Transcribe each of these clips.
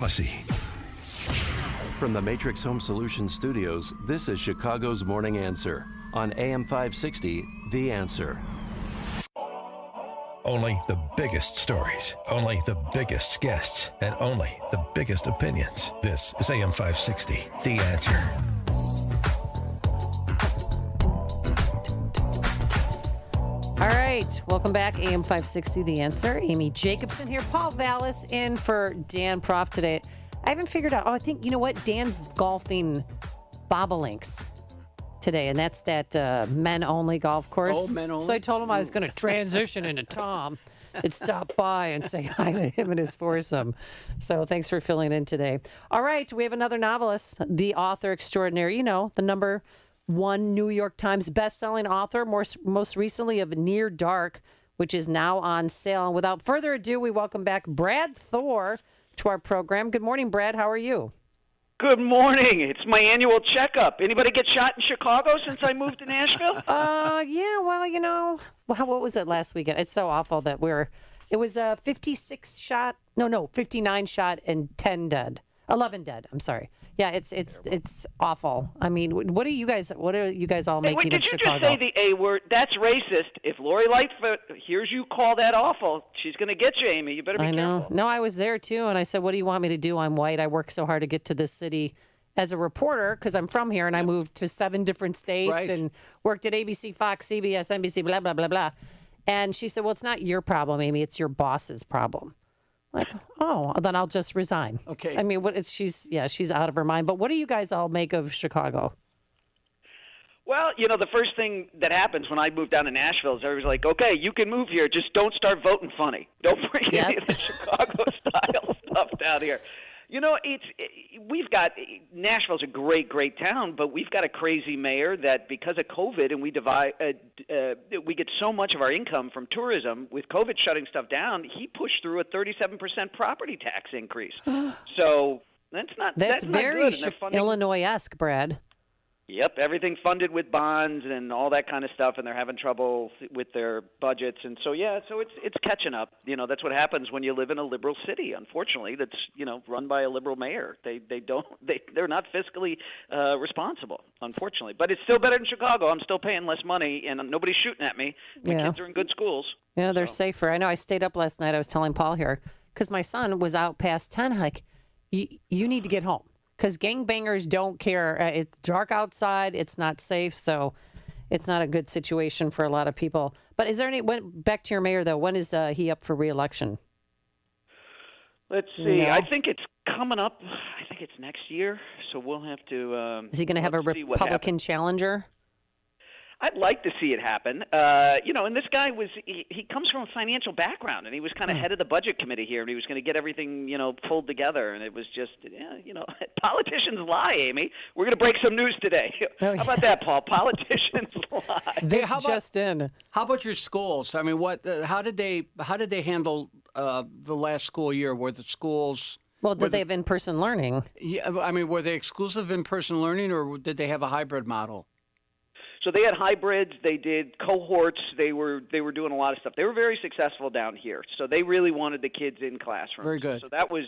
Policy. From the Matrix Home Solutions studios, this is Chicago's Morning Answer on AM 560, The Answer. Only the biggest stories, only the biggest guests, and only the biggest opinions. This is AM 560, The Answer. All right, welcome back, AM 560, The Answer. Amy Jacobson here, Paul Vallis in for Dan Proft today. I haven't figured out, I think, you know what, Dan's golfing Bobolinks today, and that's that men-only golf course. Oh, men only? So I told him I was going to transition into Tom and stop by and say hi to him and his foursome. So thanks for filling in today. All right, we have another novelist, the author extraordinary, you know, the number one New York Times bestselling author, most recently of Near Dark, which is now on sale. And without further ado, we welcome back Brad Thor to our program. Good morning, Brad. How are you? Good morning. It's my annual checkup. Anybody get shot in Chicago since I moved to Nashville? Yeah, well, you know, what was it last weekend? It's so awful that it was a 59 shot and 11 dead. I'm sorry. Yeah, it's awful. I mean, what are you guys all making of Chicago? Did you just say the A word? That's racist. If Lori Lightfoot hears you call that awful, she's going to get you, Amy. You better be careful. No, I was there too, and I said, what do you want me to do? I'm white. I work so hard to get to this city as a reporter because I'm from here, and I moved to 7 different states and worked at ABC, Fox, CBS, NBC, blah, blah, blah, blah. And she said, well, it's not your problem, Amy. It's your boss's problem. Like, oh, then I'll just resign. Okay. I mean, she's out of her mind. But what do you guys all make of Chicago? Well, you know, the first thing that happens when I moved down to Nashville is everybody's like, okay, you can move here. Just don't start voting funny. Don't bring any of the Chicago-style stuff down here. You know, Nashville's a great, great town, but we've got a crazy mayor that because of COVID and we get so much of our income from tourism, with COVID shutting stuff down, he pushed through a 37% property tax increase. So that's very not good. Illinois-esque, Brad. Yep, everything funded with bonds and all that kind of stuff, and they're having trouble with their budgets, and so it's catching up. You know, that's what happens when you live in a liberal city. Unfortunately, that's run by a liberal mayor. They're not fiscally responsible, unfortunately. But it's still better than Chicago. I'm still paying less money, and nobody's shooting at me. My kids are in good schools. Yeah, they're safer. I know. I stayed up last night. I was telling Paul here because my son was out past 10. Like, you need to get home. Because gangbangers don't care. It's dark outside. It's not safe. So it's not a good situation for a lot of people. But is there back to your mayor, though, when is he up for re-election? Let's see. I think it's coming up. I think it's next year. So we'll have to. Is he going to have a Republican challenger? I'd like to see it happen. And this guy he comes from a financial background, and he was kind of head of the budget committee here, and he was going to get everything, pulled together, and it was just, politicians lie, Amy. We're going to break some news today. How about that, Paul? Politicians lie. How about your schools? I mean, how did they handle the last school year? Were the schools... Well, did they have in-person learning? Yeah, I mean, were they exclusive in-person learning, or did they have a hybrid model? So they had hybrids. They did cohorts. They were doing a lot of stuff. They were very successful down here. So they really wanted the kids in classrooms. Very good. So that was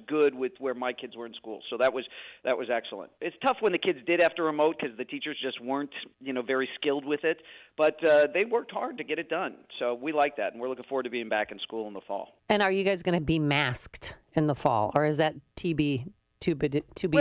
good with where my kids were in school. So that was excellent. It's tough when the kids did have to remote because the teachers just weren't very skilled with it. But they worked hard to get it done. So we like that, and we're looking forward to being back in school in the fall. And are you guys going to be masked in the fall, or is that to be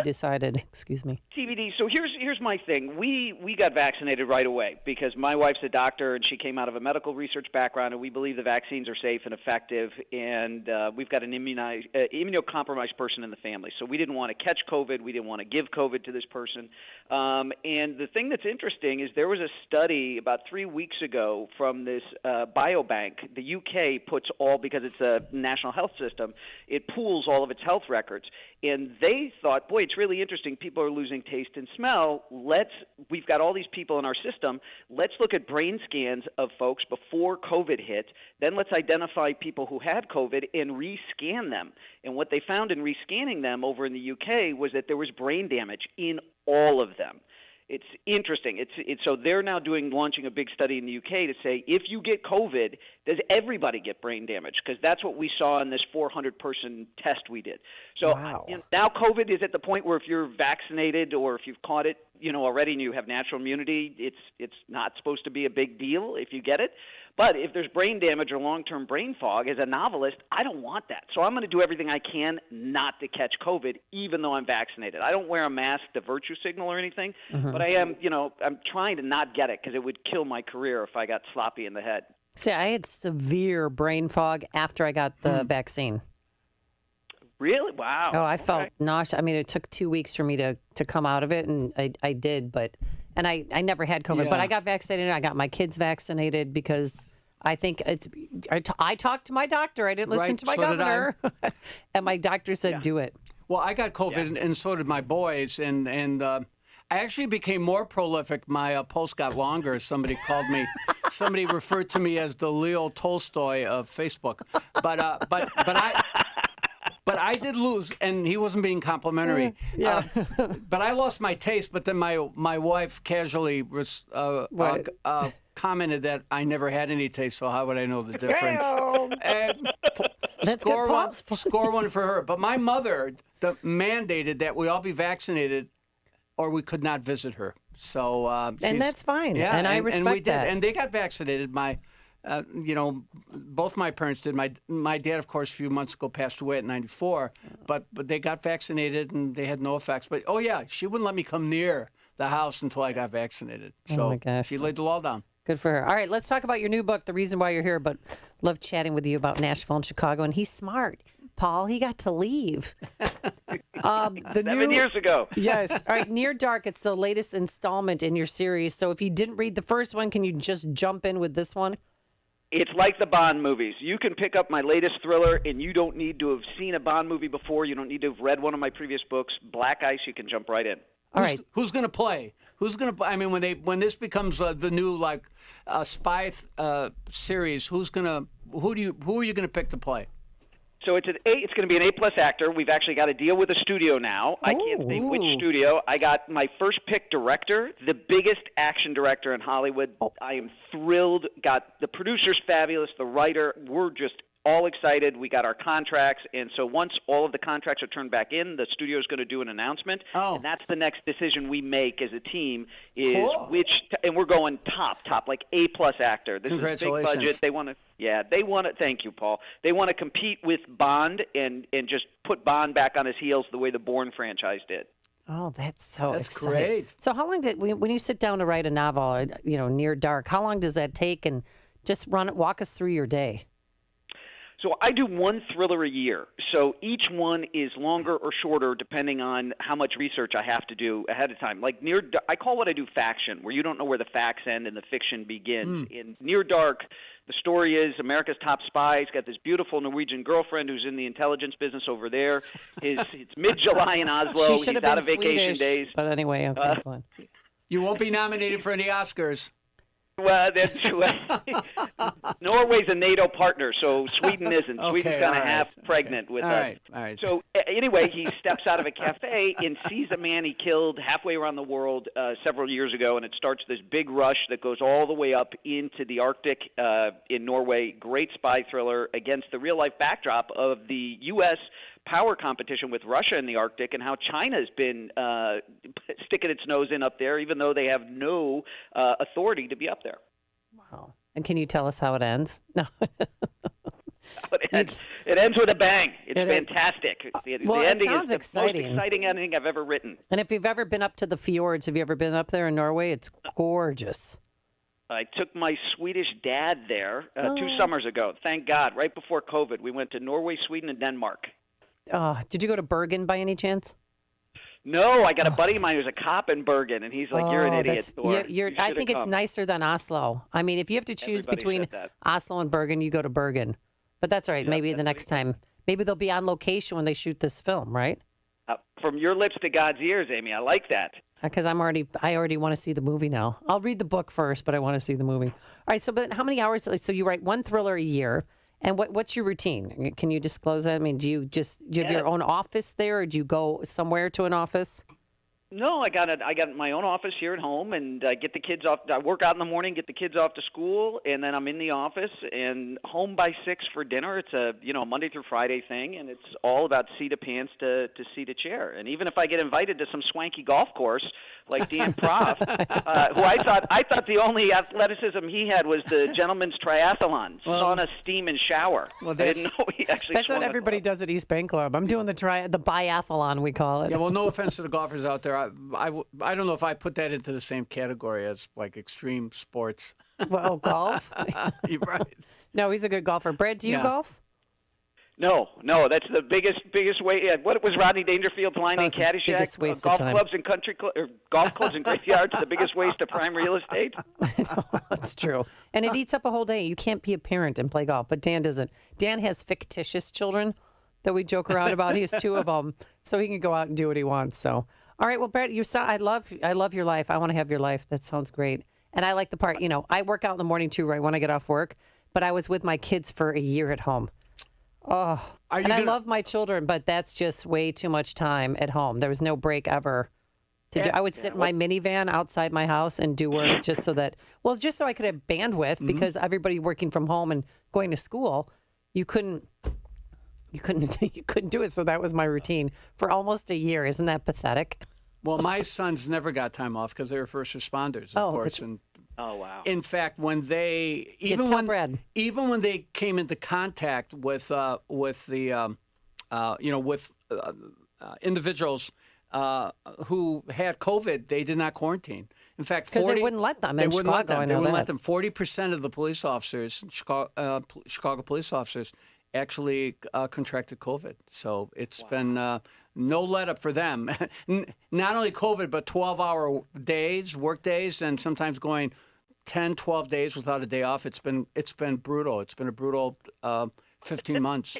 decided? Excuse me. TBD. So here's my thing. We got vaccinated right away because my wife's a doctor and she came out of a medical research background, and we believe the vaccines are safe and effective. And we've got an immunocompromised person in the family, so we didn't want to catch COVID. We didn't want to give COVID to this person. And the thing that's interesting is there was a study about 3 weeks ago from this biobank. The UK puts because it's a national health system, it pools all of its health records. And they thought, boy, it's really interesting. People are losing taste and smell. We've got all these people in our system. Let's look at brain scans of folks before COVID hit. Then let's identify people who had COVID and rescan them. And what they found in rescanning them over in the UK was that there was brain damage in all of them. It's interesting. It's so they're now launching a big study in the UK to say if you get COVID, does everybody get brain damage? Because that's what we saw in this 400-person test we did. So Wow. now COVID is at the point where if you're vaccinated or if you've caught it, already and you have natural immunity, it's not supposed to be a big deal if you get it. But if there's brain damage or long-term brain fog, as a novelist, I don't want that. So I'm going to do everything I can not to catch COVID, even though I'm vaccinated. I don't wear a mask to virtue signal or anything, but I am, I'm trying to not get it because it would kill my career if I got sloppy in the head. See, I had severe brain fog after I got the vaccine. Really? Wow. Oh, I felt nauseous. I mean, it took 2 weeks for me to come out of it, and I did, and I never had COVID, but I got vaccinated. I got my kids vaccinated because I think I talked to my doctor. I didn't listen to my governor. And my doctor said, do it. Well, I got COVID, and so did my boys, and I actually became more prolific. My post got longer. Somebody called me. Somebody referred to me as the Leo Tolstoy of Facebook. But I did lose, and he wasn't being complimentary. Yeah. But I lost my taste. But then my wife casually commented that I never had any taste, so how would I know the difference? And score one for her. But my mother mandated that we all be vaccinated, or we could not visit her. So and that's fine. Yeah, and I respect we did, that. and they got vaccinated. Both my parents did. My dad, of course, a few months ago passed away at 94, but they got vaccinated and they had no effects. But she wouldn't let me come near the house until I got vaccinated. So my gosh. she laid the law down. Good for her. All right, let's talk about your new book, The Reason Why You're Here, but love chatting with you about Nashville and Chicago. And he's smart, Paul. He got to leave. 7 years ago. Yes. All right, Near Dark, it's the latest installment in your series. So if you didn't read the first one, can you just jump in with this one? It's like the Bond movies. You can pick up my latest thriller, and you don't need to have seen a Bond movie before. You don't need to have read one of my previous books. Black Ice, you can jump right in. All right. Who's going to play? Who's going to? I mean, when this becomes the new spy series, who are you going to pick to play? So it's going to be an A-plus actor. We've actually got a deal with a studio now. I can't say which studio. I got my first pick director, the biggest action director in Hollywood. I am thrilled. Got the producer's fabulous, the writer. We're just all excited. We got our contracts, and so once all of the contracts are turned back in, the studio is going to do an announcement, and that's the next decision we make as a team is and we're going top, like A-plus actor. This is a big budget. They want to, thank you, Paul. They want to compete with Bond and just put Bond back on his heels the way the Bourne franchise did. Oh, that's exciting. Great. So how long when you sit down to write a novel, Near Dark, how long does that take? And just walk us through your day. So I do one thriller a year. So each one is longer or shorter depending on how much research I have to do ahead of time. Like I call what I do faction, where you don't know where the facts end and the fiction begins. In Near Dark, the story is America's top spy. He's got this beautiful Norwegian girlfriend who's in the intelligence business over there. It's mid-July in Oslo. He's out of vacation Swedish, days. But anyway, okay, go on. You won't be nominated for any Oscars. Well, Norway's a NATO partner, so Sweden isn't. Sweden's kind of half pregnant with us. All right. So anyway, he steps out of a cafe and sees a man he killed halfway around the world several years ago, and it starts this big rush that goes all the way up into the Arctic in Norway. Great spy thriller against the real-life backdrop of the U.S. power competition with Russia in the Arctic and how China's been sticking its nose in up there, even though they have no authority to be up there. Wow. And can you tell us how it ends? No. It ends with a bang. It's fantastic. The ending sounds is exciting. The most exciting ending I've ever written. And if you've ever been up to the fjords, have you ever been up there in Norway? It's gorgeous. I took my Swedish dad there 2 summers ago. Thank God. Right before COVID, we went to Norway, Sweden, and Denmark. Did you go to Bergen by any chance? No, I got a buddy of mine who's a cop in Bergen, and he's like, "You're an idiot, Thor. I think it's nicer than Oslo. I mean, if you have to choose between Oslo and Bergen, you go to Bergen. But that's all right. Maybe the next time. Maybe they'll be on location when they shoot this film, right? From your lips to God's ears, Amy. I like that. Because I already want to see the movie now. I'll read the book first, but I want to see the movie. All right. So, but how many hours? So you write one thriller a year. And what's your routine? Can you disclose that? I mean, do you have your own office there, or do you go somewhere to an office? No, I got my own office here at home, and I get the kids off. I work out in the morning, get the kids off to school, and then I'm in the office and home by 6 for dinner. It's a Monday through Friday thing, and it's all about seat of pants to seat of chair. And even if I get invited to some swanky golf course like Dan Prof, who I thought the only athleticism he had was the gentleman's triathlon, sauna, steam, and shower. Well, I didn't know he actually. That's what everybody does at East Bank Club. I'm doing the biathlon, we call it. Yeah, well, no offense to the golfers out there. I don't know if I put that into the same category as like extreme sports. Well, golf? You're right. No, he's a good golfer. Brad, do you golf? No, that's the biggest way. What was Rodney Dangerfield's line in Caddyshack? Golf clubs and golf clubs and graveyards, the biggest waste of prime real estate. That's true. And it eats up a whole day. You can't be a parent and play golf, but Dan doesn't. Dan has fictitious children that we joke around about. He has 2 of them, so he can go out and do what he wants. So, all right. Well, Brad, I love your life. I want to have your life. That sounds great. And I like the part. I work out in the morning too, right when I get off work. But I was with my kids for a year at home. Oh, I love my children, but that's just way too much time at home. There was no break ever. I would sit in my minivan outside my house and do work just so I could have bandwidth because everybody working from home and going to school, you couldn't do it. So that was my routine for almost a year. Isn't that pathetic? Well, my sons never got time off because they were first responders, of course. Oh wow! In fact, when they even when they came into contact with individuals who had COVID, they did not quarantine. In fact, because they wouldn't let them. They wouldn't let them. They wouldn't let them. 40% of the police officers, Chicago police officers, actually contracted COVID. So it's been no let up for them. Not only COVID, but 12-hour days, work days, and sometimes going 10, 12 days without a day off. It's been brutal. It's been a brutal 15 months.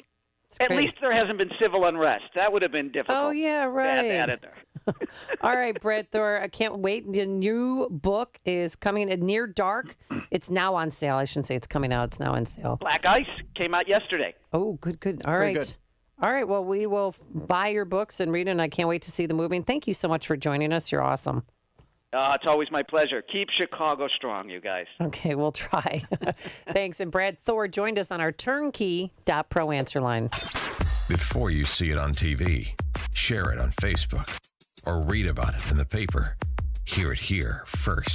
At least there hasn't been civil unrest. That would have been difficult. Oh, yeah, right. Add in there. All right, Brad Thor, I can't wait. The new book is coming at Near Dark. It's now on sale. I shouldn't say it's coming out. It's now on sale. Black Ice came out yesterday. Oh, good. All right. Good. All right, well, we will buy your books and read it, and I can't wait to see the movie. And thank you so much for joining us. You're awesome. It's always my pleasure. Keep Chicago strong, you guys. Okay, we'll try. Thanks. And Brad Thor joined us on our turnkey.pro answer line. Before you see it on TV, share it on Facebook, or read about it in the paper. Hear it here first.